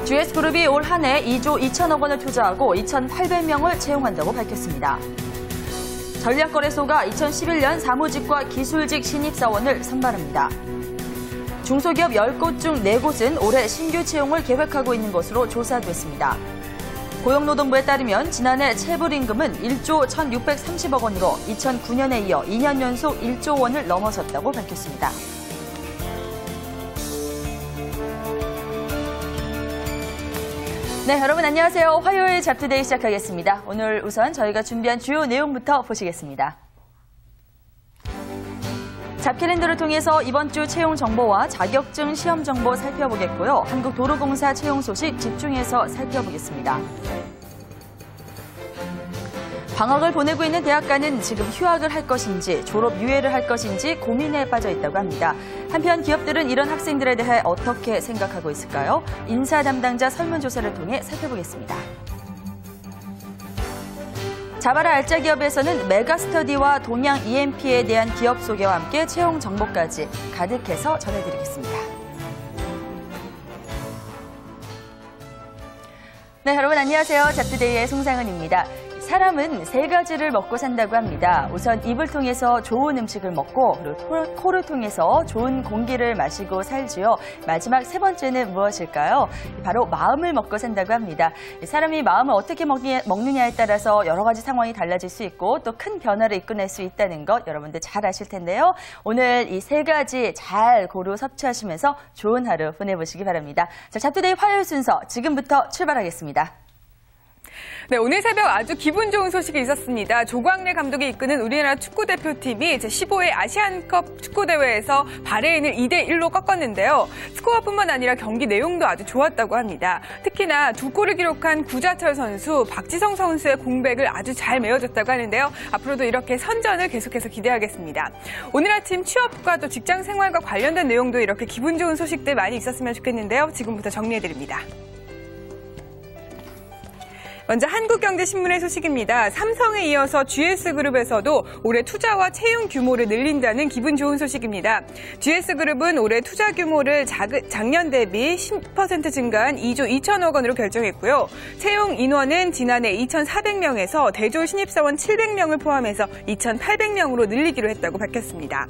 GS그룹이 올 한 해 2조 2천억 원을 투자하고 2,800명을 채용한다고 밝혔습니다. 전략거래소가 2011년 사무직과 기술직 신입사원을 선발합니다. 중소기업 10곳 중 4곳은 올해 신규 채용을 계획하고 있는 것으로 조사됐습니다. 고용노동부에 따르면 지난해 체불임금은 1조 1,630억 원으로 2009년에 이어 2년 연속 1조 원을 넘어섰다고 밝혔습니다. 네, 여러분 안녕하세요. 화요일 잡투데이 시작하겠습니다. 오늘 우선 저희가 준비한 주요 내용부터 보시겠습니다. 잡캘린더를 통해서 이번 주 채용 정보와 자격증 시험 정보 살펴보겠고요. 한국도로공사 채용 소식 집중해서 살펴보겠습니다. 방학을 보내고 있는 대학가는 지금 휴학을 할 것인지 졸업 유예를 할 것인지 고민에 빠져 있다고 합니다. 한편 기업들은 이런 학생들에 대해 어떻게 생각하고 있을까요? 인사 담당자 설문조사를 통해 살펴보겠습니다. 자바라 알짜 기업에서는 메가스터디와 동양 EMP에 대한 기업 소개와 함께 채용 정보까지 가득해서 전해드리겠습니다. 네, 여러분 안녕하세요. 잡투데이의 송상은입니다. 사람은 3가지를 먹고 산다고 합니다. 우선 입을 통해서 좋은 음식을 먹고 그리고 코를 통해서 좋은 공기를 마시고 살지요. 마지막 3번째는 무엇일까요? 바로 마음을 먹고 산다고 합니다. 사람이 마음을 어떻게 먹느냐에 따라서 여러 가지 상황이 달라질 수 있고 또 큰 변화를 이끌어낼 수 있다는 것 여러분들 잘 아실 텐데요. 오늘 이 3가지 잘 고루 섭취하시면서 좋은 하루 보내보시기 바랍니다. 자, 잡투데이 화요일 순서 지금부터 출발하겠습니다. 네, 오늘 새벽 아주 기분 좋은 소식이 있었습니다. 조광래 감독이 이끄는 우리나라 축구대표팀이 제15회 아시안컵 축구대회에서 바레인을 2대1로 꺾었는데요. 스코어뿐만 아니라 경기 내용도 아주 좋았다고 합니다. 특히나 2골을 기록한 구자철 선수, 박지성 선수의 공백을 아주 잘 메워줬다고 하는데요. 앞으로도 이렇게 선전을 계속해서 기대하겠습니다. 오늘 아침 취업과 또 직장 생활과 관련된 내용도 이렇게 기분 좋은 소식들 많이 있었으면 좋겠는데요. 지금부터 정리해드립니다. 먼저 한국경제신문의 소식입니다. 삼성에 이어서 GS그룹에서도 올해 투자와 채용 규모를 늘린다는 기분 좋은 소식입니다. GS그룹은 올해 투자 규모를 작년 대비 10% 증가한 2조 2천억 원으로 결정했고요. 채용 인원은 지난해 2,400명에서 대졸 신입사원 700명을 포함해서 2,800명으로 늘리기로 했다고 밝혔습니다.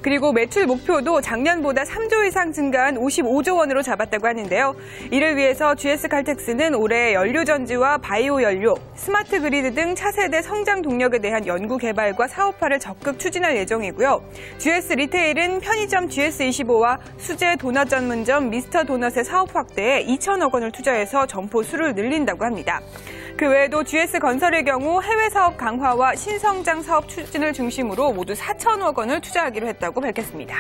그리고 매출 목표도 작년보다 3조 이상 증가한 55조 원으로 잡았다고 하는데요. 이를 위해서 GS칼텍스는 올해 연료전지와 바이오 연료, 스마트 그리드 등 차세대 성장 동력에 대한 연구 개발과 사업화를 적극 추진할 예정이고요. GS 리테일은 편의점 GS25와 수제 도넛 전문점 미스터 도넛의 사업 확대에 2천억 원을 투자해서 점포 수를 늘린다고 합니다. 그 외에도 GS 건설의 경우 해외 사업 강화와 신성장 사업 추진을 중심으로 모두 4천억 원을 투자하기로 했다고 밝혔습니다.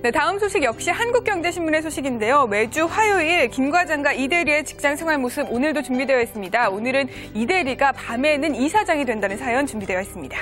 네, 다음 소식 역시 한국경제신문의 소식인데요. 매주 화요일 김 과장과 이 대리의 직장생활 모습 오늘도 준비되어 있습니다. 오늘은 이 대리가 밤에는 이사장이 된다는 사연 준비되어 있습니다.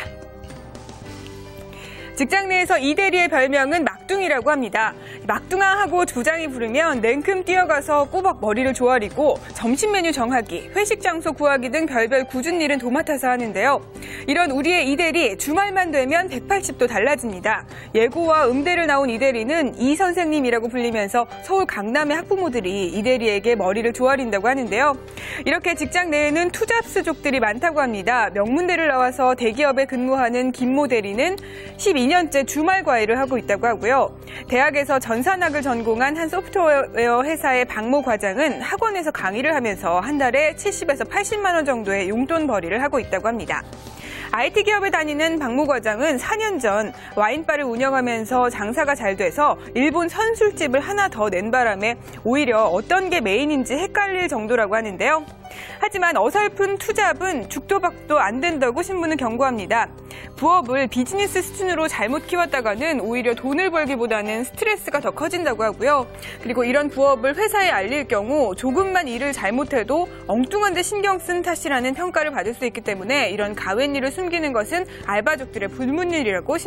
직장 내에서 이 대리의 별명은 막둥이라고 합니다. 막둥아하고 조장이 부르면 냉큼 뛰어가서 꼬박 머리를 조아리고 점심 메뉴 정하기, 회식 장소 구하기 등 별별 굳은 일은 도맡아서 하는데요. 이런 우리의 이 대리 주말만 되면 180도 달라집니다. 예고와 음대를 나온 이 대리는 이 선생님이라고 불리면서 서울 강남의 학부모들이 이 대리에게 머리를 조아린다고 하는데요. 이렇게 직장 내에는 투잡스족들이 많다고 합니다. 명문대를 나와서 대기업에 근무하는 김모 대리는 12년째 주말 과외를 하고 있다고 하고요. 대학에서 전산학을 전공한 한 소프트웨어 회사의 박모 과장은 학원에서 강의를 하면서 한 달에 70에서 80만 원 정도의 용돈벌이를 하고 있다고 합니다. IT 기업에 다니는 박모 과장은 4년 전 와인바를 운영하면서 장사가 잘 돼서 일본 선술집을 하나 더 낸 바람에 오히려 어떤 게 메인인지 헷갈릴 정도라고 하는데요. 하지만 어설픈 투잡은 죽도 밥도 안 된다고 신문은 경고합니다. 부업을 비즈니스 수준으로 잘못 키웠다가는 오히려 돈을 벌기보다는 스트레스가 더 커진다고 하고요. 그리고 이런 부업을 회사에 알릴 경우 조금만 일을 잘못해도 엉뚱한 데 신경 쓴 탓이라는 평가를 받을 수 있기 때문에 이런 가웬일을 숨기는 것은 알바족들의 불문율이라고